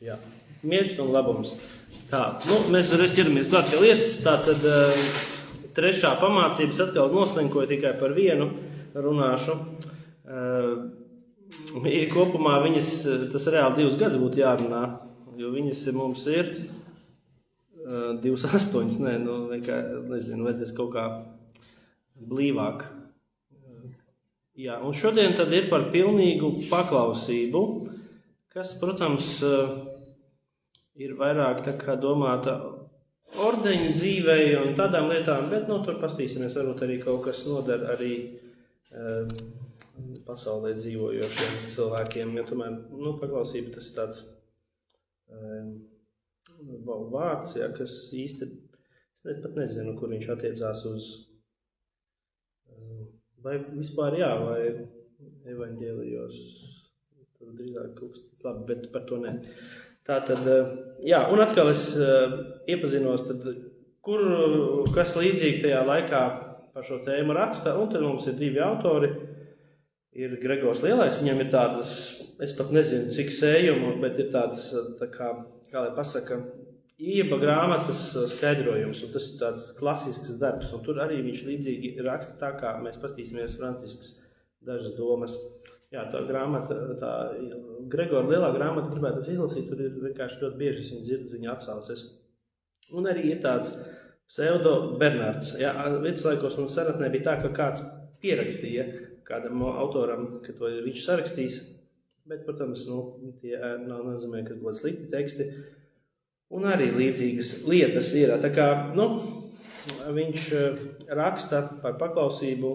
Jā, miers un labums. Tā, mēs reiz ķeramies klāt pie lietas, tātad trešā pamācības atkal noslinkoju tikai par vienu runāšu. Kopumā viņas, tas reāli 2 gadus būtu jārunā, jo viņas mums ir 28, nezinu, vajadzēs kaut kā blīvāk. Jā, un šodien tad ir par pilnīgu paklausību, kas, protams, ir vairāk tā kā domāta ordeņa dzīvei un tādām lietām, bet, tur pastīsimies, varbūt arī kaut kas noder arī pasaulē dzīvojošiem cilvēkiem, jo tomēr, paklausība tas tāds vārds, ja, kas īsti, es pat nezinu, kur viņš attiecās uz, vai vispār jā, vai evaņģēlijos, tad drīzāk kaut kas labi, bet par to ne. Tātad, jā, un atkal es iepazinos, tad, kas līdzīgi tajā laikā par šo tēmu raksta, un tad mums ir 2 autori. Ir Gregors Lielais, viņam ir tādas, es pat nezinu, cik sējumu, bet ir tāds, tā kā lai pasaka, Ieba grāmatas skaidrojums, un tas ir tāds klasisks darbs, un tur arī viņš līdzīgi raksta tā, kā mēs pastīsimies Franciskas dažas domas. Jā, tā grāmata, tā Gregora Lielā grāmata, gribētu izlasīt, tur ir vienkārši ļoti bieži, es viņu dzirdu, viņa atsauces. Un arī ir tāds pseudo Bernards. Jā, viduslaikos un senatnē bija tā, ka kāds pierakstīja kādam autoram, ka to ir viņš sarakstījis, bet, protams, tie nav nozīmē, ka kaut slikti teksti. Un arī līdzīgas lietas ir. Tā kā, viņš raksta par paklausību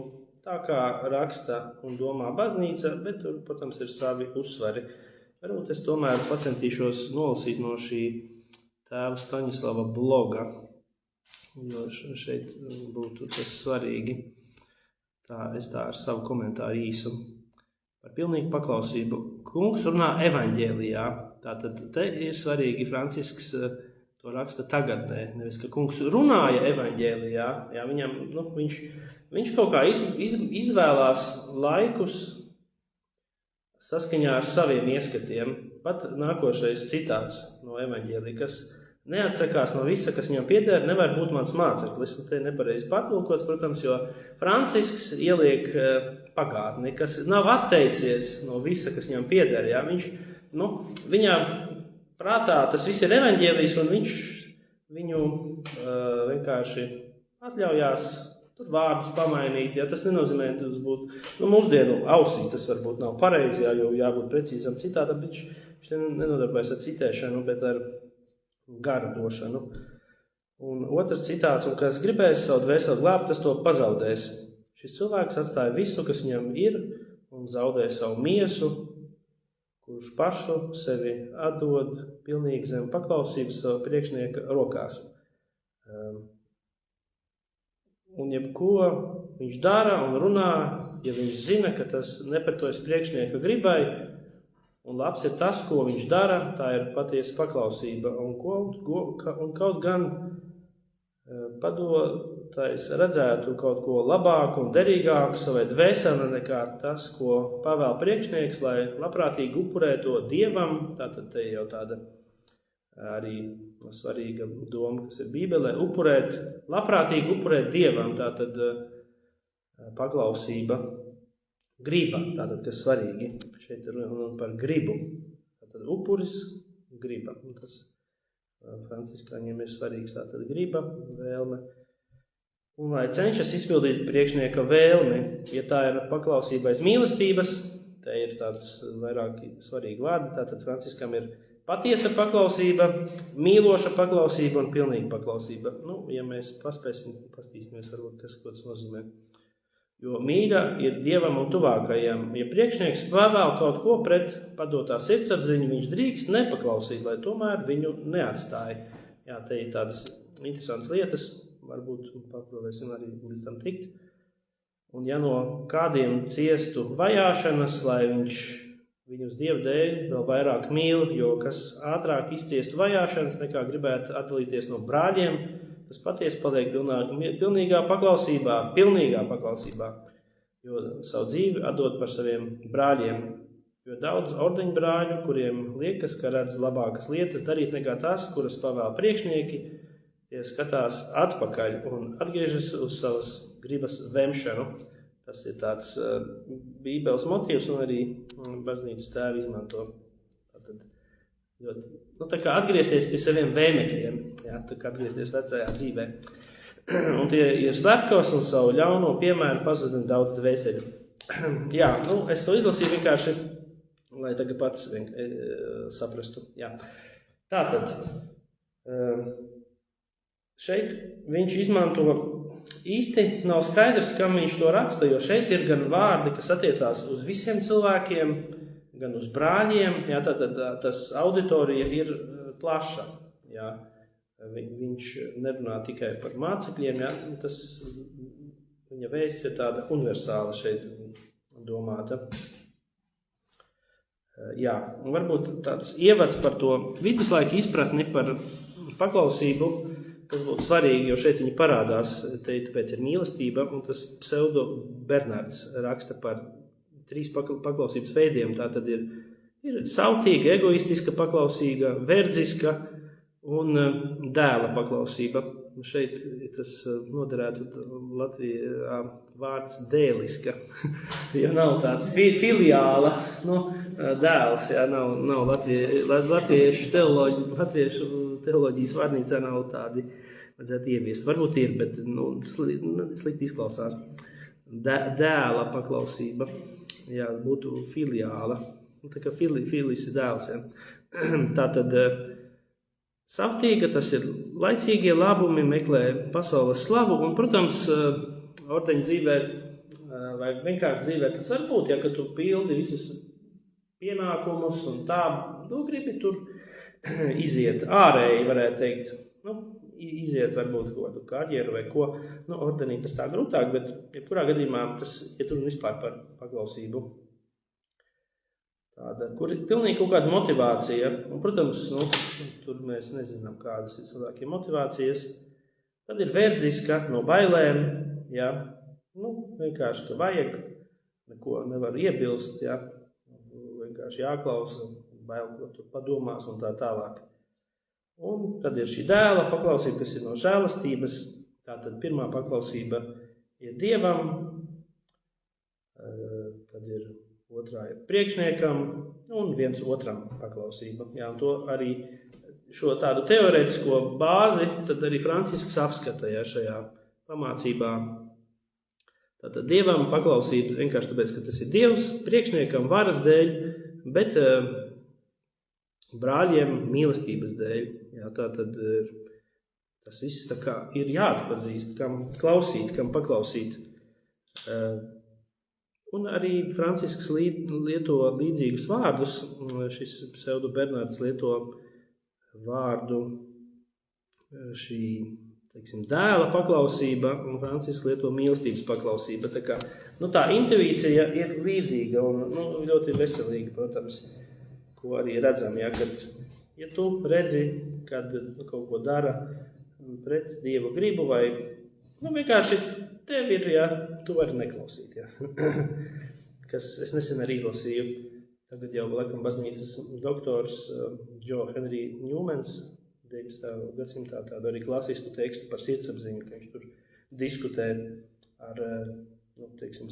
tā, kā raksta un domā baznīca, bet tur, protams, ir savi uzsvari. Varbūt es tomēr pacentīšos nolasīt no šī tēva Staņislava bloga, jo šeit būtu tas svarīgi. Es tā ar savu komentāru īsu. Par pilnīgu paklausību. Kungs runā evaņģēlijā. Tātad te ir svarīgi, Francisks to raksta tagadnē. Nevis, ka kungs runāja evaņģēlijā. Jā, viņam, viņš kaut kā izvēlās laikus saskaņā ar saviem ieskatiem. Pat nākošais citāts no evaņģēlija, kas neatsakās no visa, kas viņam pieder, nevar būt mans māceklis. Te nepareizi pārtulkots, protams, jo Francisks ieliek pagātni, kas nav atteicies no visa, kas viņam pieder. Jā. Viņā prātā tas viss ir evaņģēlijs, un viņš viņu vienkārši atļaujās tur vārdus pamainīt. Jā. Tas nenozīmē, ka tas būtu mūsdienu ausī, tas varbūt nav pareizi, jo jābūt precīzam citātam, bet viņš nenodarbojas ar citēšanu, bet ar gara došanu. Un otrs citāts, un kas gribēs savu dvēseli glābt, tas to pazaudēs. Šis cilvēks atstāja visu, kas viņam ir, un zaudē savu miesu, kurš pašu sevi atdod pilnīgi zem paklausības savu priekšnieka rokās. Un jebko viņš dara un runā, ja viņš zina, ka tas nepretojas priekšnieka gribai, un labs ir tas, ko viņš dara, tā ir patiesa paklausība. Un kaut gan padotais redzētu kaut ko labāku un derīgāku savai dvēselē nekā tas, ko pavēl priekšnieks, lai labprātīgi upurē to Dievam. Tātad te jau tāda arī svarīga doma, kas ir Bībelē, labprātīgi upurēt Dievam, tātad paklausība. Griba, tātad, kas svarīgi, šeit ir runa par gribu. Tātad upuris, griba. Un tas franciskāņiem ir svarīgs, tātad griba, vēlme. Un lai cenšas izpildīt priekšnieka vēlmi, ja tā ir paklausība aiz mīlestības, te ir tāds vairāk svarīgi vārdi, tātad franciskam ir patiesa paklausība, mīloša paklausība un pilnīga paklausība. Ja mēs pastīsimies, varbūt, kas ko tas nozīmē. Jo mīļa ir Dievam un tuvākajam. Ja priekšnieks pavēl kaut ko pret padotā sirdsapziņu, viņš drīkst nepaklausīt, lai tomēr viņu neatstāja. Jā, te ir tādas interesantas lietas, varbūt paprovēsim arī līdz tam tikt. Un ja no kādiem ciestu vajāšanas, lai viņš viņus Dievu dēļ vēl vairāk mīl, jo kas ātrāk izciestu vajāšanas, nekā gribētu atdalīties no brāļiem, tas patiesi paliek pilnīgā paklausībā, jo savu dzīvi atdod par saviem brāļiem. Jo daudz ordeņbrāļu, kuriem liekas, ka redz labākas lietas darīt nekā tās, kuras pavēl priekšnieki, tie skatās atpakaļ un atgriežas uz savas gribas vemšanu. Tas ir tāds bībeles motīvs un arī baznīcas tēvi izmanto. Tātad, tā kā atgriezties pie saviem vēmekļiem, tā kā atgriezties vecajā dzīvē. Un tie ir slepkavas un savu ļauno piemēru pazudina daudz dvēseļu. Es to izlasīju vienkārši, lai tagad pats saprastu. Tātad, šeit viņš izmanto īsti nav skaidrs, kam viņš to raksta, jo šeit ir gan vārdi, kas attiecās uz visiem cilvēkiem, gan uz brāļiem, tātad tas auditorija ir plaša, Viņš nerunā tikai par mācekļiem, tas viņa vēsts ir tāda universāla šeit domāta. Un varbūt tāds ievads par to viduslaiku izpratni par paklausību, kas būtu svarīgi, jo šeit viņi parādās, tāpēc ir mīlestība, un tas pseudo Bernards raksta par 3 paklausības veidiem. Tā tad ir sautīga, egoistiska paklausīga, verdziska un dēla paklausība. Šeit tas noderētu Latvijā vārds dēliska, jo nav tāds filiāla, dēls, nav latviešu teoloģijas vārnīcā nav tādi, vajadzētu ieviest. Varbūt ir, bet slikti izklausās. Dēla paklausība, būtu filiāla, tā kā filis ir dēls, Tātad savtīga, tas ir laicīgie labumi, meklē pasaules slavu, un, protams, ordeņa dzīvē vai vienkārši dzīvē tas var būt, ka tu pildi visus pienākumus un tā, tu gribi tur iziet ārēji, varētu teikt, iziet varbūt kādu karjeru vai ko, ordenī tas tā grūtāk, bet jebkurā gadījumā tas ir tur vispār par paklausību. Tāda, kur ir pilnīgi kaut kāda motivācija, un, protams, tur mēs nezinām, kādas ir cilvēkiem motivācijas. Tad ir verdziska no bailēm, vienkārši, ka vajag, neko nevar iebilst, vienkārši jāklausa, bail, ko tu padomās un tā tālāk. Un tad ir šī dēla paklausība, kas ir no žēlastības, tātad pirmā paklausība ir Dievam, tad ir otrā ir priekšniekam un viens otram paklausība. Un to arī šo tādu teorētisko bāzi tad arī Francisks apskata šajā pamācībā. Tātad Dievam paklausība vienkārši tāpēc, ka tas ir Dievs, priekšniekam varas dēļ, bet brāļiem mīlestības dēļ. Tātad tas viss tā kā ir jāatpazīst, kam klausīt, kam paklausīt. Un arī Francisks lieto līdzīgus vārdus. Šis pseudo Bernards lieto vārdu šī, dēla paklausība, un Francisks lieto mīlestības paklausība. Tā intuīcija ir līdzīga un ļoti veselīga, protams, ko arī redzam, kad tu redzi, kad kaut ko dara pret Dieva gribu vai vienkārši tev ir, tu vari neklausīt, Kas es nesen arī izlasīju. Tagad jau laikam baznīcas doktors Joe Henry Newmans 19. gadsimtā tādu arī klasisku tekstu par sirdsapziņu, ka viņš tur diskutē ar,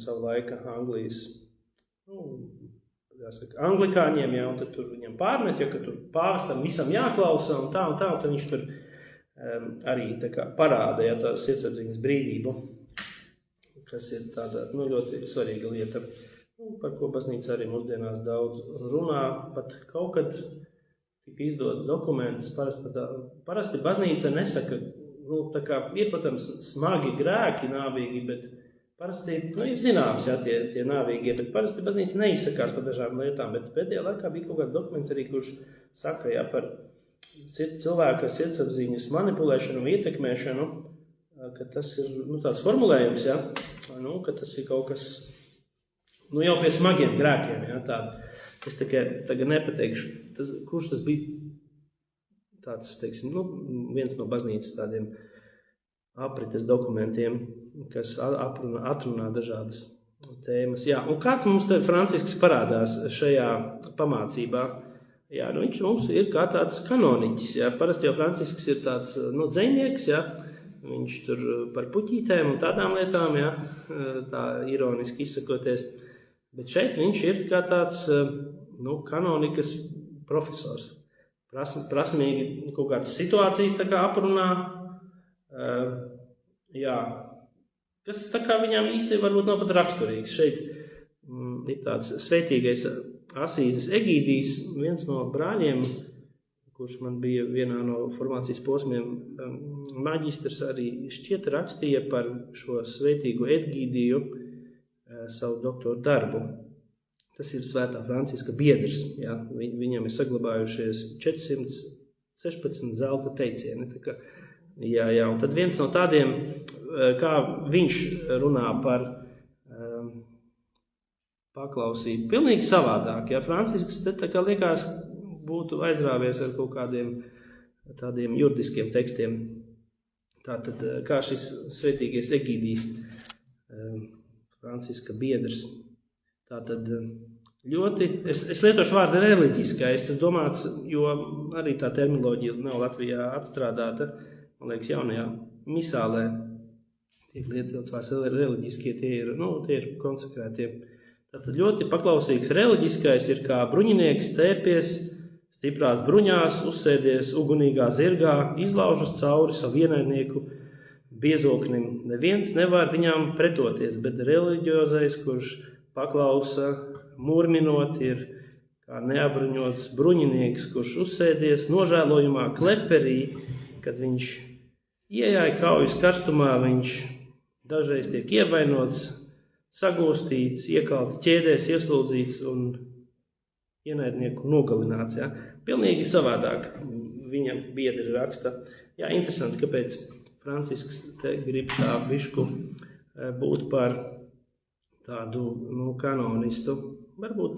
savu laika Anglijas, anglikāņiem, un tad tur viņam pārmet, ka tur pāvestam visam jāklausa un tā, un tad viņš tur arī parāda, tā sirdsapziņas brīvību, kas ir tāda, ļoti svarīga lieta, par ko baznīca arī mūsdienās daudz runā, pat kaut kad tika izdots dokuments, parasti baznīca nesaka, ir, protams, smagi grēki nāvīgi, bet parasti, ir zināms, tie nāvīgie, bet parasti baznīca neizsakās par dažām lietām, bet pēdējā laikā bija kaut kāds dokuments arī, kurš saka, par cilvēka sirdsapziņas manipulēšanu un ietekmēšanu, ka tas ir tāds formulējums, ka tas ir kaut kas, jau pie smagiem grēkiem, Es tagad nepateikšu, kurš tas bija tāds, viens no baznīcas tādiem aprites dokumentiem, kas atrunā dažādas tēmas. Jā, un kāds mums te Francisks parādās šajā pamācībā? Jā, nu viņš mums ir kā tāds kanoniķis, jā. Parasti jau Francisks ir tāds, dzejnieks, jā. Viņš tur par puķītēm un tādām lietām, jā, tā ironiski izsakoties. Bet šeit viņš ir kā tāds, kanonikas profesors. Prasmīgi kaut kādas situācijas tā kā aprunā, jā. Kas tā kā viņām īsti varbūt nav pat raksturīgs. Šeit ir tāds svētīgais Asīzes Egīdijs, viens no brāļiem, kurš man bija vienā no formācijas posmiem maģistrs, arī šķiet rakstīja par šo svētīgo Egīdiju savu doktoru darbu. Tas ir Svētā Franciska biedrs. Jā. Viņam ir saglabājušies 416 zelta teicieni. Tā kā, jā, un tad viens no tādiem, kā viņš runā par paklausību, pilnīgi savādāk. Ja Francisks te tā kā liekas būtu aizrāvies ar kaut kādiem tādiem juridiskiem tekstiem. Tātad, kā šis svētīgais Egīdijs, Franciska biedrs. Tātad ļoti, es lietošu vārdu reliģiskais, tas domāts, jo arī tā terminoloģija nav Latvijā atstrādāta, man liekas, jaunajā misālē. Tiek lietots vairs reliģiskie, tie ir konsekrētie. Tātad ļoti paklausīgs reliģiskais ir kā bruņinieks stēpies, stiprās bruņās, uzsēdies ugunīgā zirgā, izlaužas cauri savu ienaidnieku biezoknim. Neviens nevar viņām pretoties, bet reliģiozais, kurš paklausa, murminot, ir kā neapbruņots bruņinieks, kurš uzsēdies nožēlojumā kleperī, kad viņš iejāja kaujas karstumā, viņš dažreiz tiek ievainots, sagūstīts, iekalts ķēdēs, ieslodzīts un ienaidnieku nogalināts. Ja? Pilnīgi savādāk viņa biedri raksta. Jā, interesanti, kāpēc Francisks te grib tā bišku būt par tādu kanonistu. Varbūt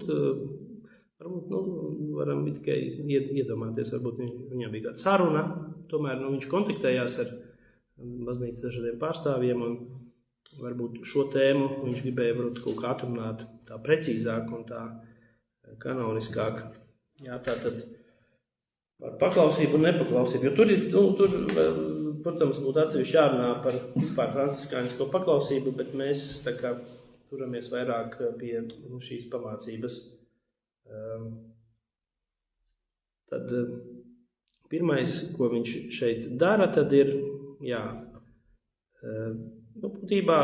varam tikai iedomāties, varbūt viņam bija kāda saruna, tomēr viņš kontaktējās ar baznīcas dažādiem pārstāvjiem un varbūt šo tēmu viņš gribēja varbūt kaut kā atrunāt tā precīzāk un tā kanoniskāk. Jā, tātad par paklausību un nepaklausību, jo tur protams, būtu atsevišķi jārunā par vispār franciskānisko paklausību, bet mēs tā kā turamies vairāk pie šīs pamācības. Tad pirmais, ko viņš šeit dara, tad ir, būtībā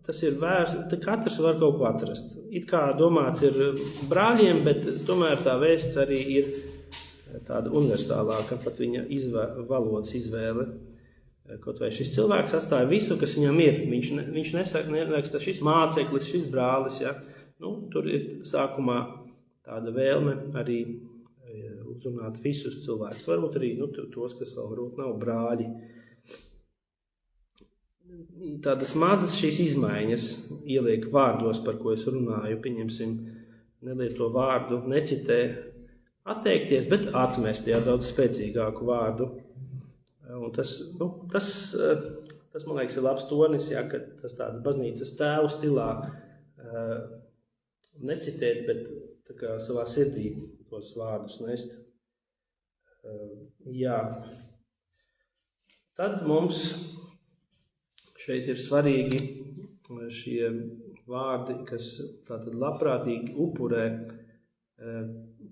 tas ir vērsts, katrs var kaut ko atrast. It kā domāts ir brāļiem, bet tomēr tā vēsts arī ir tāda universālāka, pat viņa valodas izvēle. Kaut vai šis cilvēks atstāja visu, kas viņam ir. Viņš neraksta šis māceklis, šis brālis. Ja? Tur ir sākumā tāda vēlme arī uzrunāt visus cilvēkus. Varbūt arī tos, kas vēl varbūt nav brāļi. Tādas mazas šīs izmaiņas ieliek vārdos, par ko es runāju. Pieņemsim, nelieto vārdu, necitē atteikties, bet atmest, daudz spēcīgāku vārdu. Un tas, man liekas, ir labs tonis, ka tas tāds baznīcas tēvu stilā necitēt, bet tā kā savā sirdī tos vārdus nest. Tad mums šeit ir svarīgi šie vārdi, kas tātad labprātīgi upurē,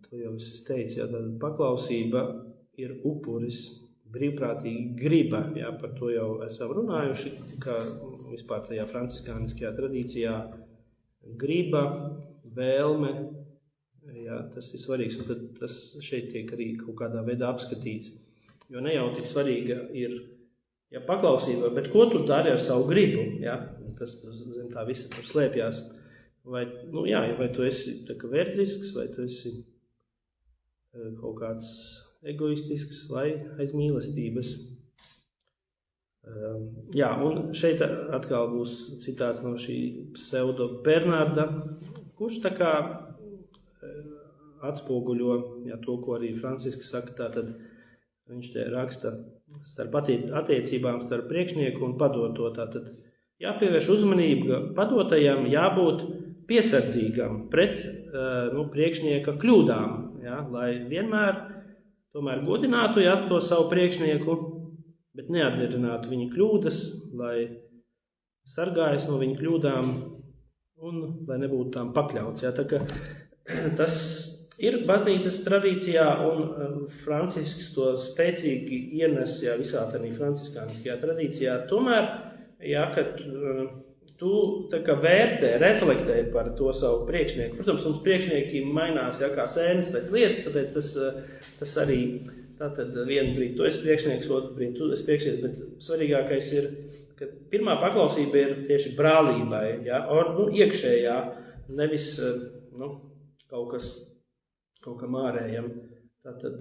to jau es teicu, tātad paklausība ir upuris. Brīvprātīgi griba, par to jau esam runājuši, ka vispār tajā franciskāniskajā tradīcijā griba, vēlme, tas ir svarīgs, un tad tas šeit tiek arī kaut kādā veidā apskatīts. Jo ne jau tik svarīga ir paklausība, bet ko tu dari ar savu gribu, tas zem tā visa tur slēpjās. Vai tu esi tā kā verdzisks, vai tu esi kaut kāds egoistisks vai aiz mīlestības. Un šeit atkal būs citāts no šī pseudo Bernarda, kurš tā kā atspoguļo to, ko arī Francisks saka, tātad viņš te raksta starp attiecībām starp priekšnieku un padoto, tātad jāpievērš uzmanība padotajam, jābūt piesardzīgam pret priekšnieka kļūdām, ja, lai vienmēr tomēr godinātu to savu priekšnieku, bet neatdzirdinātu viņa kļūdas, lai sargājas no viņa kļūdām un lai nebūtu tām pakļauts. Ja. Tā kā tas ir baznīcas tradīcijā un Francisks to spēcīgi ienes visā tādā franciskāniskajā tradīcijā. Tomēr, kad tu tā kā vērtē, reflektē par to savu priekšnieku. Protams, mums priekšnieki mainās kā sēnes pēc lietas, tāpēc tas arī tātad vienu brīdi tu esi priekšnieks, otru brīdi tu esi priekšnieks, bet svarīgākais ir, ka pirmā paklausība ir tieši brālībai, iekšējā, nevis kaut kam ārējam. Tātad,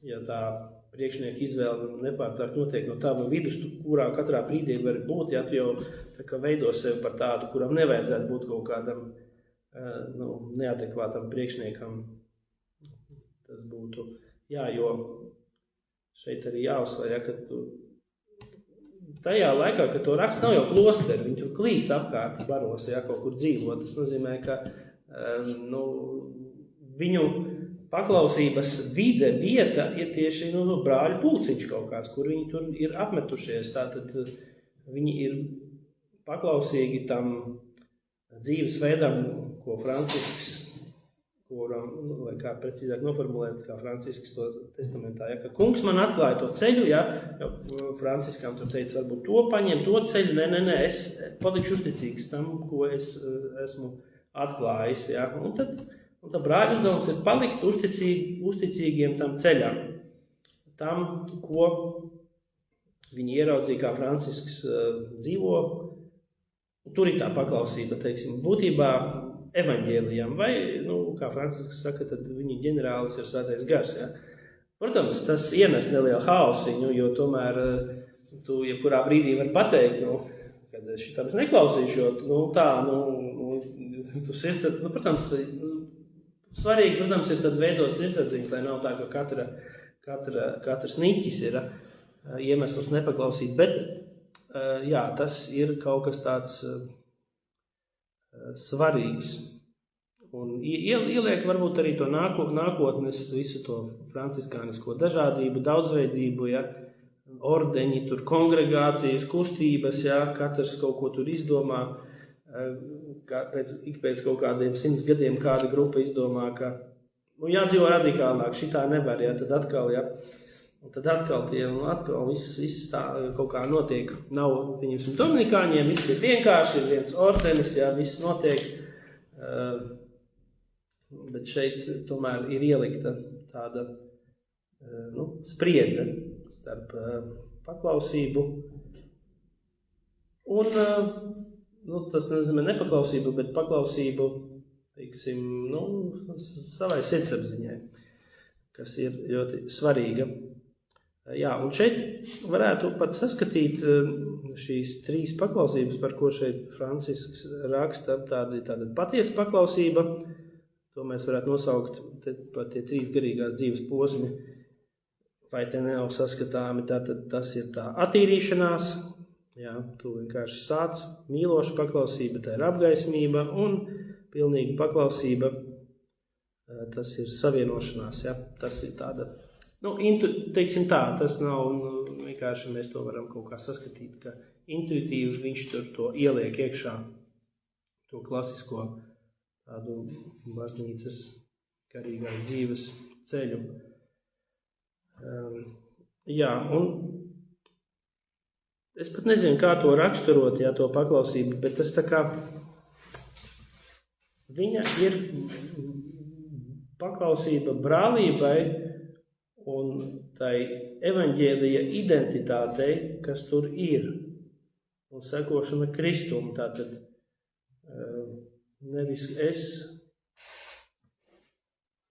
ja tā priekšnieka izvēle nepārtraukt notiek no tava vidus, kurā katrā brīdī var būt, ja tu jau tā kā veido sevi par tādu, kuram nevajadzētu būt kaut kādam neadekvātam priekšniekam. Tas būtu, jo šeit arī jāuzsver, ka tu tajā laikā, kad to raksta, nav jau klosteri, viņi tur klīst apkārt baros, kaut kur dzīvo. Tas nozīmē, ka viņu paklausības vieta ir tieši brāļu pulciņš kaut kāds, kur viņi tur ir apmetušies. Tātad viņi ir paklausīgi tam dzīvesveidam, ko Francisks, vai kā precīzāk noformulēt, kā Francisks to testamentā, ka kungs man atklāja to ceļu, Franciskam tur teica, varbūt to paņem, to ceļu, nē, es palikšu uzticīgs tam, ko es esmu atklājis, un tad brāļu uzdevums ir palikt uzticīgiem tam ceļam, tam, ko viņi ieraudzīja, kā Francisks dzīvo, tur ir tā paklausība, teiksim, būtībā evaņģēlijam, vai, kā Francisks saka, tad viņa ģenerālis ir svētais gars, Protams, tas ienes nelielu hausiņu, jo tomēr tu jebkurā brīdī var pateikt, kad es šitam neklausīšu, tu sirds, protams, svarīgi, protams, ir tad veidot sirdsapziņas, lai nav tā, ka katrs niķis ir iemesls nepaklausīt, bet, tas ir kaut kas tāds svarīgs. Un ieliek varbūt arī to nākotnes, visu to franciskānisko dažādību, daudzveidību, ordeņi, tur kongregācijas, kustības, katrs kaut ko tur izdomā, pēc kaut kādiem 100 gadiem kāda grupa izdomā, ka jādzīvo radikālāk, šitā nevar, tad atkal viss tā kaut kā notiek, nav viņus dominikāņiem, viss ir vienkārši, ir viens ordenis, viss notiek, bet šeit tomēr ir ielikta tāda spriedze starp paklausību un, tas nozīmē nepaklausību, bet paklausību, teiksim, savai sirdsapziņai, kas ir ļoti svarīga. Un šeit varētu pat saskatīt šīs 3 paklausības, par ko šeit Francisks raksta, tāda patiesa paklausība, to mēs varētu nosaukt par tie 3 garīgās dzīves posmi, vai te nav saskatāmi, tātad tas ir tā attīrīšanās, tu vienkārši sāc, mīloša paklausība, tā ir apgaismība, un pilnīga paklausība, tas ir savienošanās, tas ir tāda, teiksim tā, tas nav, vienkārši mēs to varam kaut kā saskatīt, ka intuitīvi viņš tur to ieliek iekšā, to klasisko tādu baznīcas garīgās dzīves ceļu. Un es pat nezinu, kā to raksturot, to paklausību, bet tas tā kā viņa ir paklausība brālībai un tai evaņģēlija identitātei, kas tur ir, un sekošana Kristum, tātad nevis es.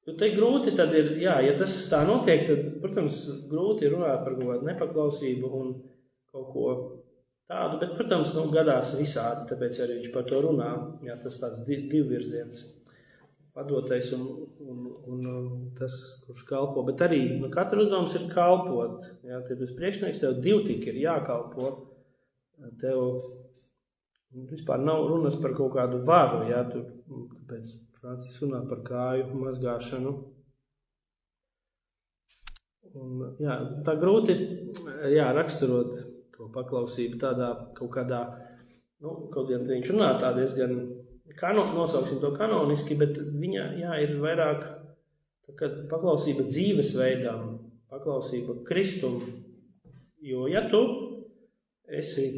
Jo te grūti tad ir, ja tas tā notiek, tad, protams, grūti runāt par kaut kādu nepaklausību un kaut ko tādu, bet, protams, gadās visādi, tāpēc arī viņš par to runā, tas tāds divvirziens. padotais un tas, kurš kalpo, bet arī katra uzdevums ir kalpot. Jā, tev esi priekšnieks, tev divtīgi ir jākalpo. Tev vispār nav runas par kaut kādu varu, jā, tāpēc Francisks runā par kāju mazgāšanu. Un, jā, tā grūti raksturot to paklausību tādā kaut kādā, kaut gan viņš runā tā diezgan, nosauksim to kanoniski, bet viņa, ir vairāk paklausība dzīvesveidām, paklausība Kristum. Jo, ja tu esi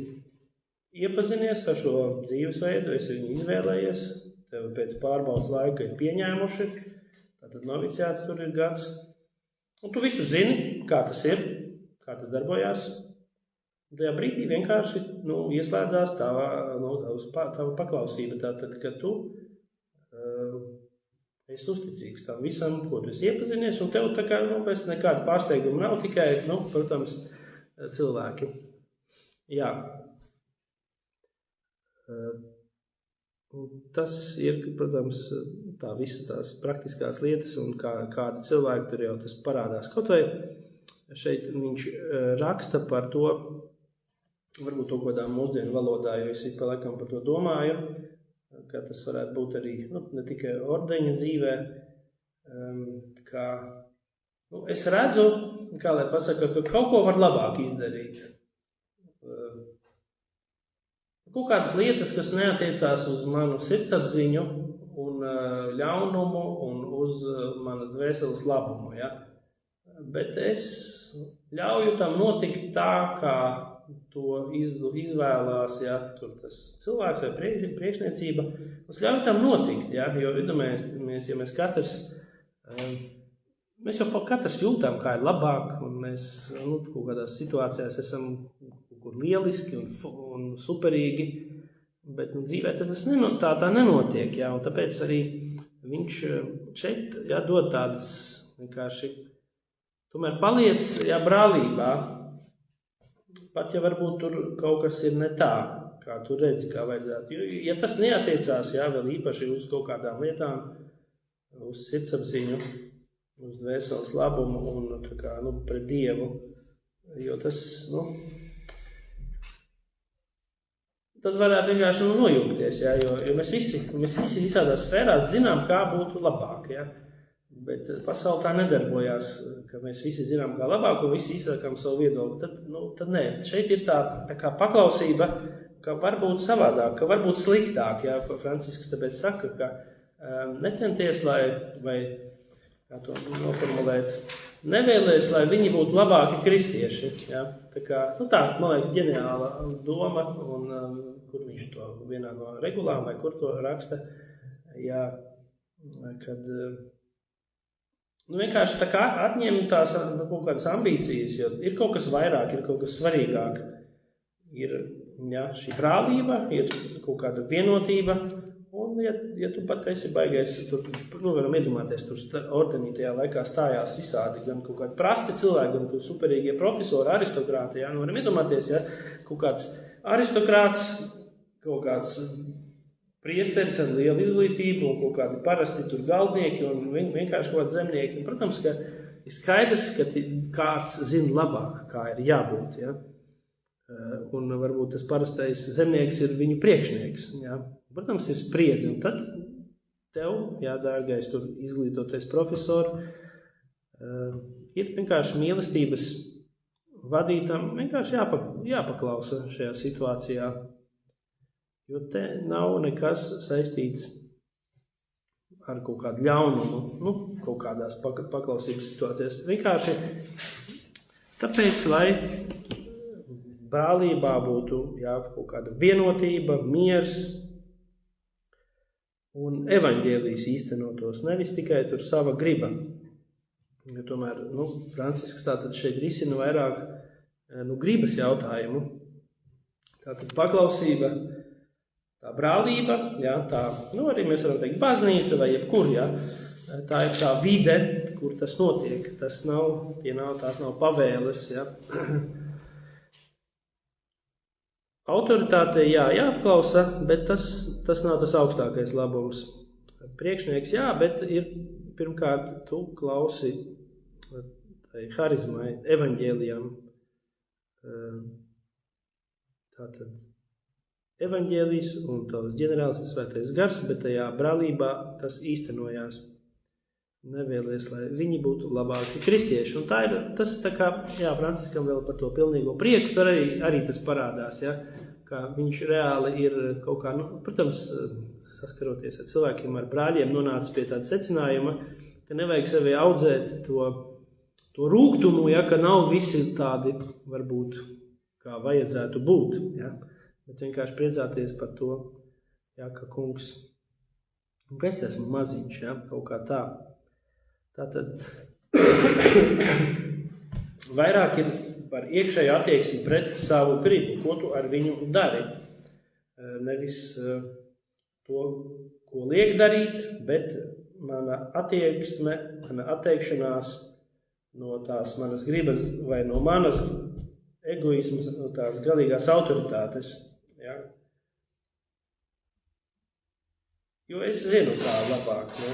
iepazinies ar šo dzīvesveidu, esi viņu izvēlējies, tev pēc pārbaudas laika ir pieņēmuši, tātad noviciāts tur ir gads, un tu visu zini, kā tas ir, kā tas darbojās. Un tajā brīdī vienkārši ieslēdzās tava paklausība, tātad, ka tu esi uzticīgs tam visam, ko tu esi iepazinies, un tev tā kā vairs nekāda pārsteiguma nav, tikai, protams, cilvēki. Jā. Tas ir, protams, tā visa tās praktiskās lietas, un kādi cilvēki tur jau tas parādās. Kaut vai šeit viņš raksta par to, varbūt to kādā mūsdienu valodā, jo es pa laikam par to domāju, ka tas varētu būt arī ne tikai ordeņa dzīvē, kā es redzu, kā lai pasaka, ka kaut ko var labāk izdarīt. Kaut kādas lietas, kas neatiecās uz manu sirdsapziņu un ļaunumu un uz manas dvēseles labumu, ja? Bet es ļauju tam notikt tā, kā to izvēlās, ja, tur tas cilvēks vai priekšniecība, es ļauju tam notikt, ja, jo ja mēs katrs, mēs jau katrs jūtam, kā ir labāk, un mēs kaut kādās situācijās esam kur lieliski un superīgi, bet dzīvē tas tā nenotiek, ja, un tāpēc arī viņš šeit, ja, dod tādas vienkārši, tomēr paliec, ja, brālībā, pat ja varbūt tur kaut kas ir ne tā, kā tu redzi, kā vajadzētu. Jo, ja tas neatiecās, jā, vēl īpaši uz kaut kādām lietām, uz sirdsapziņu, uz dvēseles labumu un tā kā, pret Dievu, jo tas, tad varētu vienkārši nojūgties, jā, jo mēs visi visādās sfērās zinām, kā būtu labāk, jā. Bet pasaule tā nedarbojās, ka mēs visi zinām, kā labāk, un visi izsakām savu viedokli. Tad nē, šeit ir tā kā paklausība, ka var būt savādāk, ka var būt sliktāk. Jā, Francisks tāpēc saka, ka necenties, vai kā to noformulēt, nevēlies, lai viņi būtu labāki kristieši. Jā. Tā kā, tā, man liekas, ģeniāla doma, un kur viņš to vienā no regulām, vai kur to raksta, jā, kad vienkārši tā kā atņem tās kaut kādas ambīcijas, jo ir kaut kas vairāk, ir kaut kas svarīgāk. Ir, jā, šī brālība, ir kaut kāda vienotība, un ja tu pat esi baigais, tur, varam iedomāties, tur ordenī tajā laikā stājās visādi, gan kaut kādi prasti cilvēki, gan superīgie profesori, aristokrāti, jā, varam iedomāties, ja, kaut kāds aristokrāts, kaut kāds priesteris ar lielu izglītību un kaut kādi parasti tur galdnieki un vienkārši kaut kādi zemnieki. Protams, ka ir skaidrs, ka kāds zina labāk, kā ir jābūt. Ja? Un varbūt tas parastais zemnieks ir viņu priekšnieks. Ja? Protams, ir spriedzi. Un tad tev, jā, dārgais, tur izglītotais profesori, ir vienkārši mīlestības vadītam vienkārši jāpaklausa šajā situācijā. Jo te nav nekas saistīts ar kaut kādu ļaunumu, kaut kādās paklausības situācijās. Vienkārši tāpēc, lai brālībā būtu, jā, kaut kāda vienotība, miers un evaņģēlijs īstenotos, nevis tikai tur sava griba. Jo tomēr, Francisks tātad šeit risina vairāk, gribas jautājumu. Tātad paklausība, tā brālība, jā, tā, arī mēs varam teikt baznīca vai jebkur, jā, tā ir tā vide, kur tas notiek, tās nav pavēles, jā. Autoritātei, jā, jāapklausa, bet tas nav tas augstākais labums. priekšnieks, jā, bet ir pirmkārt tu klausi tai harizmai, evaņģēlijam. Tātad evaņģēlijs un tavs ģenerālis ir svētais gars, bet tajā brālībā tas īstenojās. Nevēlies, lai viņi būtu labāki kristieši. Un tas tā kā, jā, Franciskam vēl par to pilnīgo prieku, tur arī tas parādās, ja, ka viņš reāli ir kaut kā, protams, saskaroties ar cilvēkiem, ar brāļiem, nonācis pie tāda secinājuma, ka nevajag sevi audzēt to rūgtumu, ja, ka nav visi tādi, varbūt, kā vajadzētu būt, ja, bet vienkārši priecāties par to, ja, ka kungs, un ka es esmu maziņš, ja, kaut kā tā. Tātad vairāk ir par iekšēju attieksmi pret savu gribu, ko tu ar viņu dari. Nevis to, ko liek darīt, bet mana attieksme, mana atteikšanās no tās manas gribas vai no manas egoismas, no tās galīgās autoritātes. Ja? Jo es zinu, kā labāk. Ne?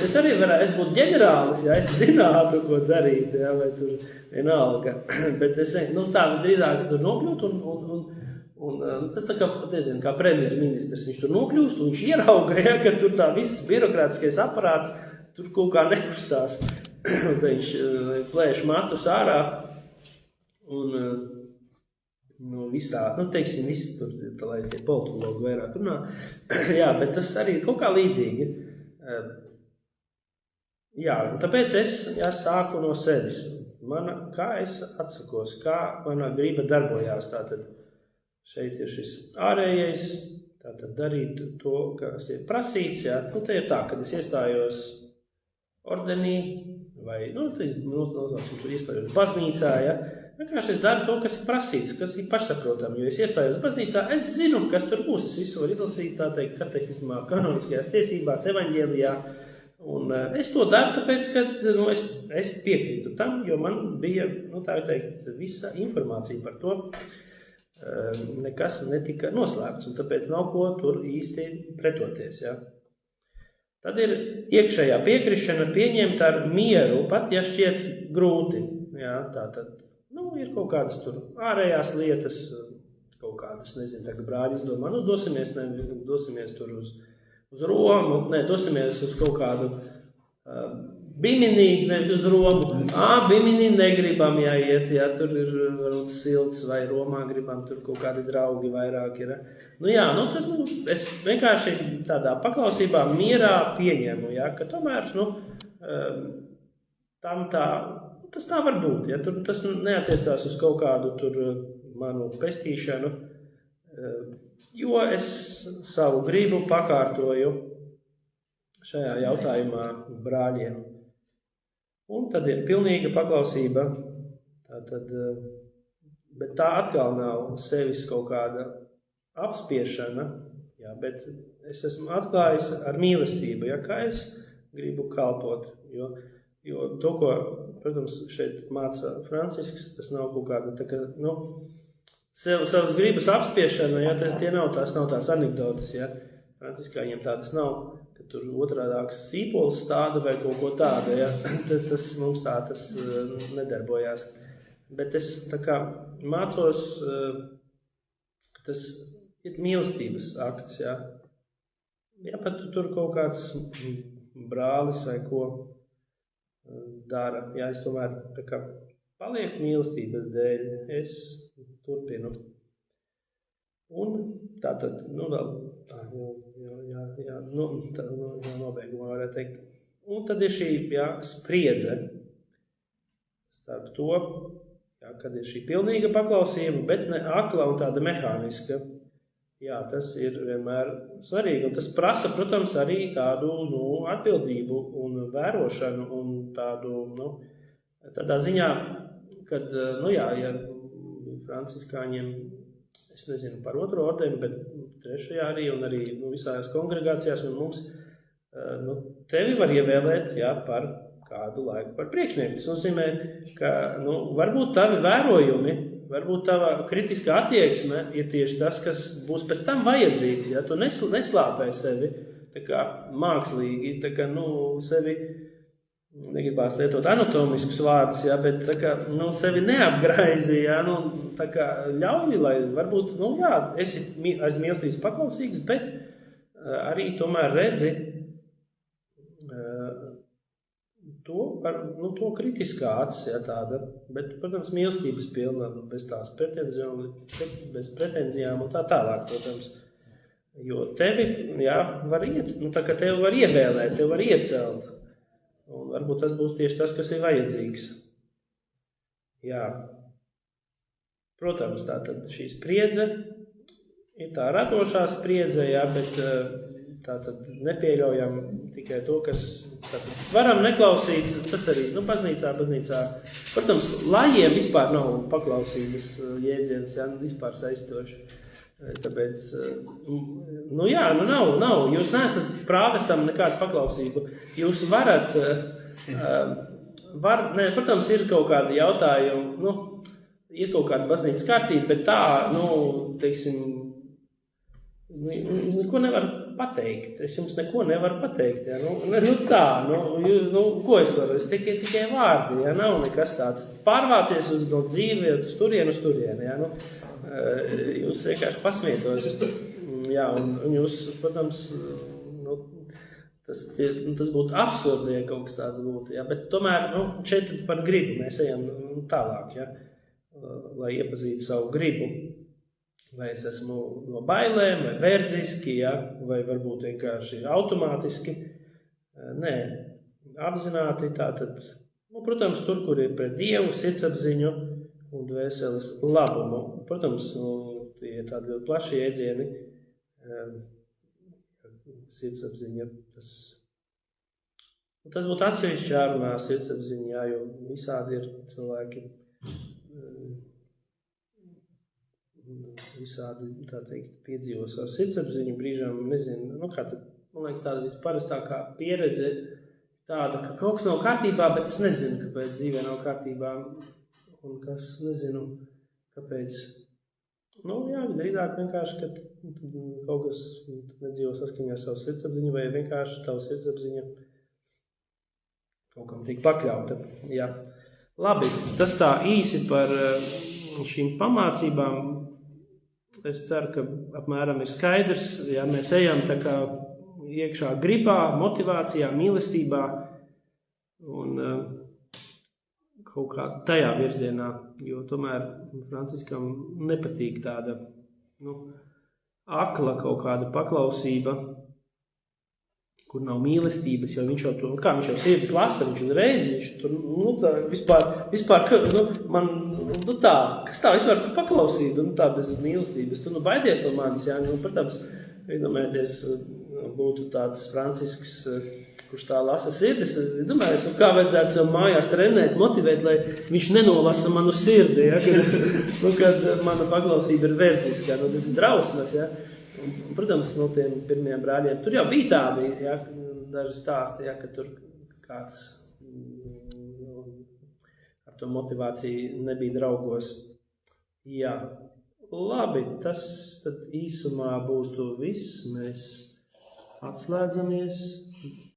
Es arī varētu, es būtu ģenerālis, ja es zinātu, ko darīt, ja, vai tur vienalga. Bet es tā visdrīzāk tur nokļūt un tas tā kā, nezinu, kā premjerministrs, viņš tur nokļūst un viņš ierauga, ja, ka tur tā viss birokrātiskais aparāts tur kaut kā nekustās. Un viņš plēš matus ārā un viss tā, teiksim, viss tur, lai tie politologi vairāk runā. Jā, bet tas arī kaut kā līdzīgi. Jā, un tāpēc es sāku no sevis. Kā es atsakos, kā mana griba darbojās. Tātad šeit ir šis ārējais, tātad darīt to, kas ir prasīts. Jā. Te ir tā, kad es iestājos ordenī, vai, tur iestājos baznīcā, ja. Vienkārši es daru to, kas ir prasīts, kas ir pašsaprotami, jo es iestājos baznīcā, es zinu, kas tur būs, es visu varu izlasīt, tā teikt, katehismā, kanoniskajās tiesībās, evaņģēlijā, un es to daru, tāpēc, ka, es piekrītu tam, jo man bija, tā teikt, visa informācija par to, nekas netika noslēpts, un tāpēc nav ko tur īsti pretoties, ja. Tad ir iekšējā piekrišana pieņemt ar mieru, pat ja šķiet grūti, ja, tātad. Ir kaut kādas tur ārējās lietas, kaut kādas, nezinu, tagad brāļi izdomā, dosimies tur uz Romu, dosimies uz kaut kādu Biminī, nevis uz Romu. Biminī negribam jāiet, ja tur ir varbūt silts, vai Romā gribam, tur kaut kādi draugi vairāk ir. Tad es vienkārši tādā paklausībā mierā pieņemu, ja, ka tomēr, tam tā, tas tā var būt, ja, tur tas neatiecās uz kaut kādu tur manu pestīšanu, jo es savu gribu pakārtoju šajā jautājumā brāļiem. Un tad ir pilnīga paklausība, bet tā atkal nav sevis kaut kāda apspiešana, ja, bet es esmu atklājis ar mīlestību, ja, kā es gribu kalpot, jo to, ko, protams, šeit māca Francisks, tas nav kaut kāda, tā kā, savas gribas apspiešana, ja, tās nav tās anekdotas, ja, Franciskā viņiem tādas nav, ka tur otrādāks sīpols stāda vai kaut ko tāda, ja, tas mums tā tas nedarbojās. Bet es tā kā mācos, tas ir mīlestības akts, ja. Ja pat tur kaut kāds brālis vai ko dara, ja es tomēr tā kā palieku mīlestības dēļ, es turpinu. Un tātad, nobeigumā varētu teikt. Un tad ir šī, spriedze starp to, kad ir šī pilnīga paklausība, bet ne akla un tāda mehāniska. Jā, tas ir vienmēr svarīgi, un tas prasa, protams, arī tādu, atbildību un vērošanu un tādu, tādā ziņā, kad, ja franciskāņiem, es nezinu par otro ordeni, bet trešajā arī un arī visās kongregācijās un mums, tevi var ievēlēt, par kādu laiku par priekšnieku. Tas nozīmē, ka, varbūt tavi vērojumi, varbūt tava kritiskā attieksme ir tieši tas, kas būs pēc tam vajadzīgs, ja tu neslāpē sevi. tā kā mākslīgi, tā kā, sevi, negribās lietot anatomiskus vārdus, jā, bet tā kā, sevi neapgraizi, jā, tā kā ļauj, lai varbūt, esi aiz mīlestības paklausīgs, bet arī tomēr redzi to kritiskā acis, jā, tāda, bet, protams, mīlestības pilna, bez tās pretenzijām un tā tālāk, protams. Jo tevi, jā, var tā kā tevi var ievēlēt, tevi var iecelt. Un varbūt tas būs tieši tas, kas ir vajadzīgs. Jā. Protams, tātad šī spriedze ir tā radošā spriedze, jā, bet tātad nepieļaujam tikai to, kas tātad varam neklausīt, tas arī, baznīcā. Protams, lajiem vispār nav paklausības jēdziens, jā, vispār saistoši. Tāpēc, nav. Jūs neesat prāvestam nekādu paklausību. Jūs varat, protams, ir kaut kādi jautājumi, ir kaut kāda baznīcas kārtība, bet tā, teiksim, neko nevar pateikt. Es jums neko nevaru pateikt, jā. Ko es varu? Es tikai vārdi, jā, nav nekas tāds. Pārvācies uz no dzīvi, uz turieni, jā, jūs vienkārši pasmietos, jā, un jūs, protams, tas būtu absurdi, ja kaut kas tāds būtu, jā, bet tomēr, šeit par gribu mēs ejam tālāk, jā, lai iepazītu savu gribu. Vai es esmu no bailēm, vai verdziski, ja? Vai varbūt vienkārši automātiski. Nē, apzināti tātad, protams, tur, kur ir pret Dievu, sirdsapziņu un dvēseles labumu. Protams, tie ir tādi ļoti plaši iedzieni. Sirdsapziņa, tas būtu atsevišķi jārunā sirdsapziņa, jā, jo visādi ir cilvēki. Visādi, tā teikt, piedzīvos ar sirdsapziņu brīžām, nezinu, kā tad, man liekas, tāda visparastākā pieredze tāda, ka kaut kas nav kārtībā, bet es nezinu, kāpēc dzīvē nav kārtībā, un kas, nezinu, kāpēc. Visdrīzāk vienkārši, ka kaut kas nedzīvo saskaņā savu sirdsapziņu, vai vienkārši tavu sirdsapziņa kaut kam tiek pakļauta, jā. Labi, tas tā īsi par šīm pamācībām. Es ceru, ka apmēram ir skaidrs, ja mēs ejam tā kā iekšā gribā, motivācijā, mīlestībā un kaut kā tajā virzienā, jo tomēr Franciskam nepatīk tāda, akla kaut kāda paklausība, kur nav mīlestības, jo viņš jau to, viņš jau sirdis lasa, viņš uzreiz, viņš tur, vispār, man, tā, kas tā vispār par paklausību, tā bez mīlestības, tu, baidies no manis, jā, protams, iedomājieties, būtu tāds Francisks, kurš tā lasa sirdis, iedomājies, kā vajadzētu sev mājās trenēt, motivēt, lai viņš nenolasa manu sirdi, jā, kad mana paklausība ir verdziskā, tas ir drausmas, jā. Protams, no tiem pirmiem brāļiem. Tur jau bija tādi, ja, daži stāsti, ja, ka tur kāds ar to motivāciju nebija draugos. Jā, labi, tas tad īsumā būtu viss. Mēs atslēdzamies.